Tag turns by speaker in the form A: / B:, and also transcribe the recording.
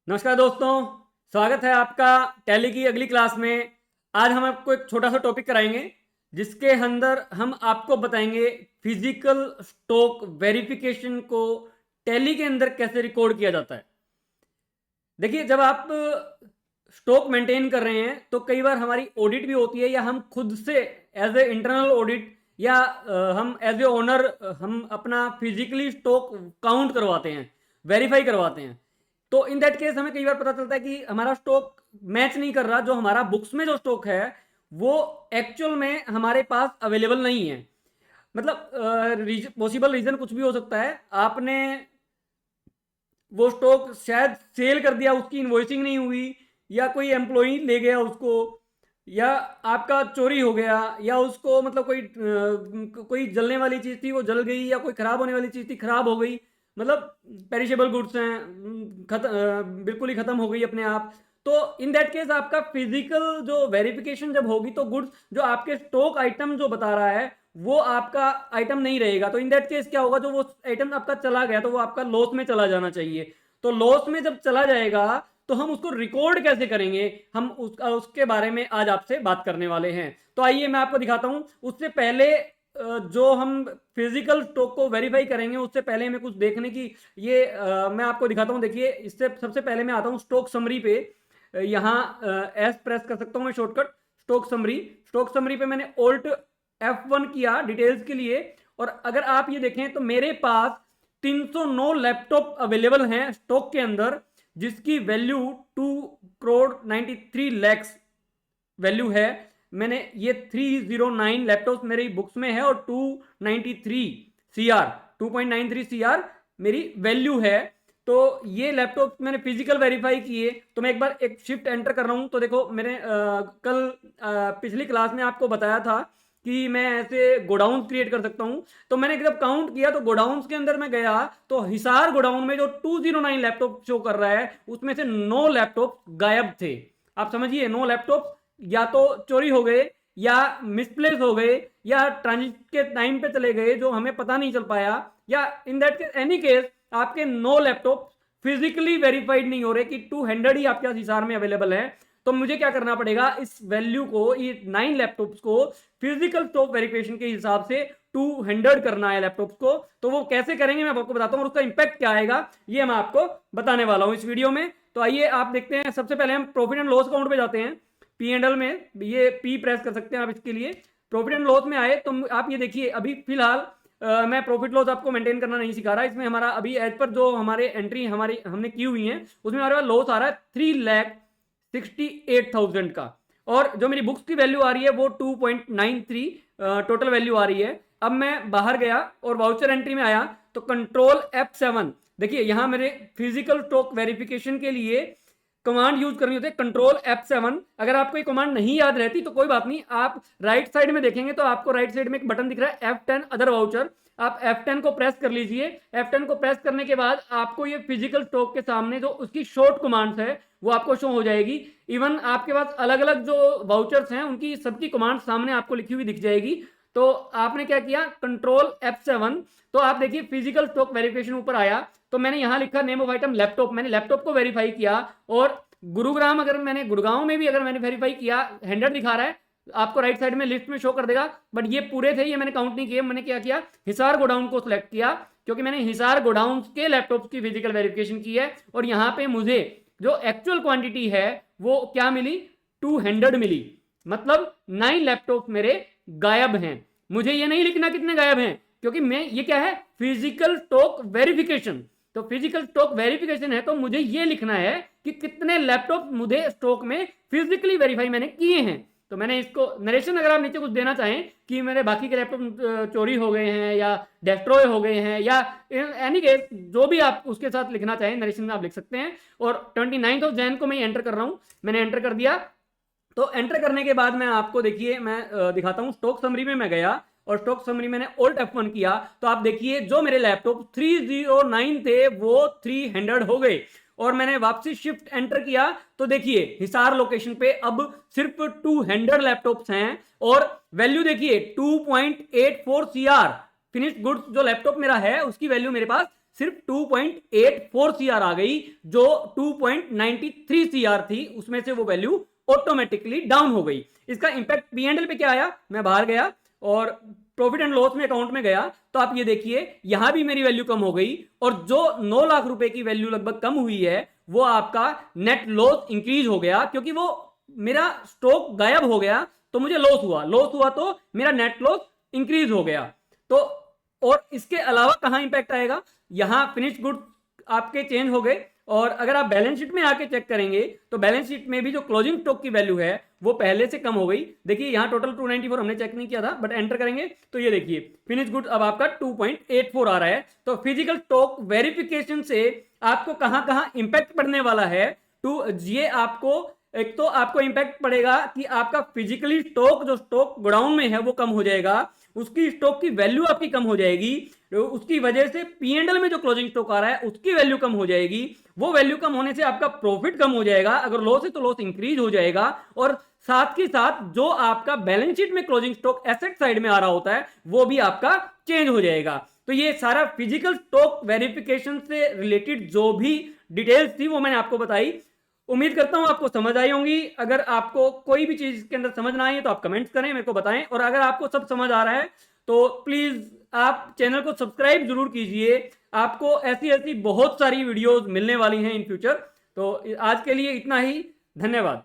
A: नमस्कार दोस्तों, स्वागत है आपका टैली की अगली क्लास में। आज हम आपको एक छोटा सा टॉपिक कराएंगे जिसके अंदर हम आपको बताएंगे फिजिकल स्टॉक वेरिफिकेशन को टैली के अंदर कैसे रिकॉर्ड किया जाता है। देखिए, जब आप स्टॉक मेंटेन कर रहे हैं तो कई बार हमारी ऑडिट भी होती है या हम खुद से एज ए इंटरनल ऑडिट या हम एज ए ओनर हम अपना फिजिकली स्टॉक काउंट करवाते हैं, वेरीफाई करवाते हैं। तो इन दैट केस हमें कई बार पता चलता है कि हमारा स्टॉक मैच नहीं कर रहा, जो हमारा बुक्स में जो स्टॉक है वो एक्चुअल में हमारे पास अवेलेबल नहीं है। मतलब पॉसिबल रीजन कुछ भी हो सकता है। आपने वो स्टॉक शायद सेल कर दिया, उसकी इन्वॉइसिंग नहीं हुई, या कोई एम्प्लॉई ले गया उसको, या आपका चोरी हो गया, या उसको मतलब कोई जलने वाली चीज़ थी वो जल गई, या कोई ख़राब होने वाली चीज़ थी ख़राब हो गई। मतलब पेरिशेबल गुड्स हैं, बिल्कुल ही ख़त्म हो गई अपने आप। तो इन दैट केस आपका फिजिकल जो वेरिफिकेशन जब होगी तो गुड्स जो आपके स्टॉक आइटम जो बता रहा है वो आपका आइटम नहीं रहेगा। तो इन दैट केस क्या होगा, जो वो आइटम आपका चला गया तो वो आपका लॉस में चला जाना चाहिए। तो लॉस में जब चला जाएगा तो हम उसको रिकॉर्ड कैसे करेंगे, हम उसके बारे में आज आपसे बात करने वाले हैं। तो आइए मैं आपको दिखाता हूं। उससे पहले जो हम फिजिकल स्टॉक को वेरीफाई करेंगे उससे पहले हमें कुछ देखने की मैं आपको दिखाता हूं। देखिए, इससे सबसे पहले मैं आता हूं स्टॉक समरी पे। यहाँ एस प्रेस कर सकता हूं मैं, शॉर्टकट स्टॉक समरी पे मैंने ऑल्ट F1 किया डिटेल्स के लिए। और अगर आप ये देखें तो मेरे पास 309 लैपटॉप अवेलेबल हैं स्टॉक के अंदर, जिसकी वैल्यू 2,93,00,000 वैल्यू है। मैंने ये 309 लैपटॉप मेरी बुक्स में है और 293 CR मेरी वैल्यू है। तो ये लैपटॉप मैंने फिजिकल वेरीफाई किए। तो मैं एक बार एक शिफ्ट एंटर कर रहा हूं। तो देखो, मैंने कल पिछली क्लास में आपको बताया था कि मैं ऐसे गोडाउन क्रिएट कर सकता हूं। तो मैंने जब काउंट किया तो गोडाउन के अंदर मैं गया तो हिसार गोडाउन में जो 209 लैपटॉप शो कर रहा है उसमें से 9 लैपटॉप गायब थे। आप समझिए, 9 लैपटॉप या तो चोरी हो गए, या मिसप्लेस हो गए, या ट्रांजिट के टाइम पे चले गए जो हमें पता नहीं चल पाया, या in that case any case आपके 9 लैपटॉप फिजिकली वेरीफाइड नहीं हो रहे कि 200 ही आपके हिसार में अवेलेबल है। तो मुझे क्या करना पड़ेगा, इस वैल्यू को, ये 9 लैपटॉप्स को फिजिकल स्टॉक वेरिफिकेशन के हिसाब से 200 करना है लैपटॉप्स को। तो वो कैसे करेंगे मैं आपको बताता हूं, और उसका इंपैक्ट क्या आएगा ये मैं आपको बताने वाला हूं इस वीडियो में। तो आइए आप देखते हैं। सबसे पहले हम प्रॉफिट एंड लॉस अकाउंट पे जाते हैं। पी एंड एल में ये पी प्रेस कर सकते हैं आप इसके लिए। प्रॉफिट एंड लॉस में आए तो आप ये देखिए, अभी फिलहाल मैं प्रॉफिट लॉस आपको मेंटेन करना नहीं सिखा रहा। इसमें हमारा अभी एज पर जो हमारे एंट्री हमने की हुई है उसमें हमारे पास लॉस आ रहा है 3,68,000 का। और जो मेरी बुक्स की वैल्यू आ रही है वो 2.93 टोटल वैल्यू आ रही है। अब मैं बाहर गया और वाउचर एंट्री में आया तो कंट्रोल F7। देखिए, यहां मेरे फिजिकल स्टॉक वेरिफिकेशन के लिए कमांड यूज करनी होती है, कंट्रोल F7। अगर आपको ये कमांड नहीं याद रहती तो कोई बात नहीं, आप राइट साइड में देखेंगे तो आपको राइट साइड में एक बटन दिख रहा है F10 अदर वाउचर। आप F10 को प्रेस कर लीजिए। F10 को प्रेस करने के बाद आपको ये फिजिकल स्टॉक के सामने जो उसकी शॉर्ट कमांड्स है वो आपको शो हो जाएगी। इवन आपके पास अलग अलग जो वाउचर्स हैं उनकी सबकी कमांड सामने आपको लिखी हुई दिख जाएगी। तो आपने क्या किया, कंट्रोल F7। तो आप देखिए फिजिकल स्टॉक वेरिफिकेशन ऊपर आया तो मैंने यहां लिखा नेम ऑफ आइटम लैपटॉप, मैंने लैपटॉप को वेरीफाई किया। और गुरुग्राम, अगर मैंने गुड़गांव में भी अगर मैंने वेरीफाई किया, 100 दिखा रहा है आपको राइट साइड में लिस्ट में शो कर देगा। बट ये पूरे थे, ये मैंने काउंट नहीं किए। मैंने क्या किया, हिसार गोडाउन को सिलेक्ट किया क्योंकि मैंने हिसार गोडाउन के लैपटॉप की फिजिकल वेरिफिकेशन की है। और यहां पे मुझे जो एक्चुअल क्वांटिटी है वो क्या मिली, 200 मिली। मतलब 9 लैपटॉप मेरे गायब हैं। मुझे ये नहीं लिखना कितने गायब हैं, क्योंकि मैं ये क्या है, फिजिकल स्टॉक वेरिफिकेशन। तो फिजिकल स्टॉक वेरिफिकेशन है तो मुझे ये लिखना है कि कितने लैपटॉप मुझे स्टॉक में फिजिकली वेरीफाई मैंने किए हैं। तो मैंने इसको नरेशन, अगर आप नीचे कुछ देना चाहें कि मेरे बाकी के लैपटॉप चोरी हो गए हैं या डिस्ट्रॉय हो गए हैं, या एनी केस जो भी आप उसके साथ लिखना चाहें नरेशन में आप लिख सकते हैं। और 29 जैन को मैं एंटर कर रहा हूं, मैंने एंटर कर दिया। तो एंटर करने के बाद मैं आपको देखिए मैं दिखाता हूं। स्टॉक समरी में मैं गया और स्टॉक समरी मैंने ऑल्ट F1 किया तो आप देखिए जो मेरे लैपटॉप 309 थे वो 300 हो गए। और मैंने वापसी शिफ्ट एंटर किया तो देखिए हिसार लोकेशन पे अब सिर्फ 200 लैपटॉप्स हैं। और वैल्यू देखिए 2.84 CR फिनिश्ड गुड्स जो लैपटॉप मेरा है उसकी वैल्यू मेरे पास सिर्फ 2.84 सीआर आ गई, जो 2.93 सीआर थी उसमें से वो वैल्यू ऑटोमेटिकली डाउन हो गई। इसका इंपैक्ट P&L पे क्या आया, मैं बाहर गया और प्रॉफिट एंड लॉस में अकाउंट में गया तो आप ये देखिए यहां भी मेरी वैल्यू कम हो गई, और जो 9 लाख रुपए की वैल्यू लगभग कम हुई है वो आपका नेट लॉस इंक्रीज हो गया, क्योंकि वो मेरा स्टॉक गायब हो गया तो मुझे लॉस हुआ तो मेरा नेट लॉस इंक्रीज हो गया। तो और इसके अलावा कहां इंपैक्ट आएगा, यहां फिनिश गुड आपके चेंज हो गए, और अगर आप बैलेंस शीट में आके चेक करेंगे तो बैलेंस शीट में भी जो क्लोजिंग स्टॉक की वैल्यू है वो पहले से कम हो गई। देखिए यहाँ टोटल 294 हमने चेक नहीं किया था, बट एंटर करेंगे तो ये देखिए फिनिश गुड अब आपका 2.84 आ रहा है। तो फिजिकल स्टॉक वेरिफिकेशन से आपको कहां कहां इंपैक्ट पड़ने वाला है, ये आपको एक तो आपको इंपैक्ट पड़ेगा कि आपका फिजिकली स्टॉक, जो स्टॉक गोडाउन में है वो कम हो जाएगा, उसकी स्टॉक की वैल्यू आपकी कम हो जाएगी, उसकी वजह से P&L में जो क्लोजिंग स्टॉक आ रहा है उसकी वैल्यू कम हो जाएगी, वो वैल्यू कम होने से आपका प्रॉफिट कम हो जाएगा, अगर लॉस है तो लॉस इंक्रीज हो जाएगा, और साथ ही साथ जो आपका बैलेंस शीट में क्लोजिंग स्टॉक एसेट साइड में आ रहा होता है वो भी आपका चेंज हो जाएगा। तो ये सारा फिजिकल स्टॉक वेरिफिकेशन से रिलेटेड जो भी डिटेल्स थी वो मैंने आपको बताई। उम्मीद करता हूं आपको समझ आई होंगी। अगर आपको कोई भी चीज के अंदर समझ ना आई है तो आप कमेंट्स करें, मेरे को बताएं, और अगर आपको सब समझ आ रहा है तो प्लीज आप चैनल को सब्सक्राइब जरूर कीजिए। आपको ऐसी ऐसी बहुत सारी वीडियोस मिलने वाली हैं इन फ्यूचर। तो आज के लिए इतना ही, धन्यवाद।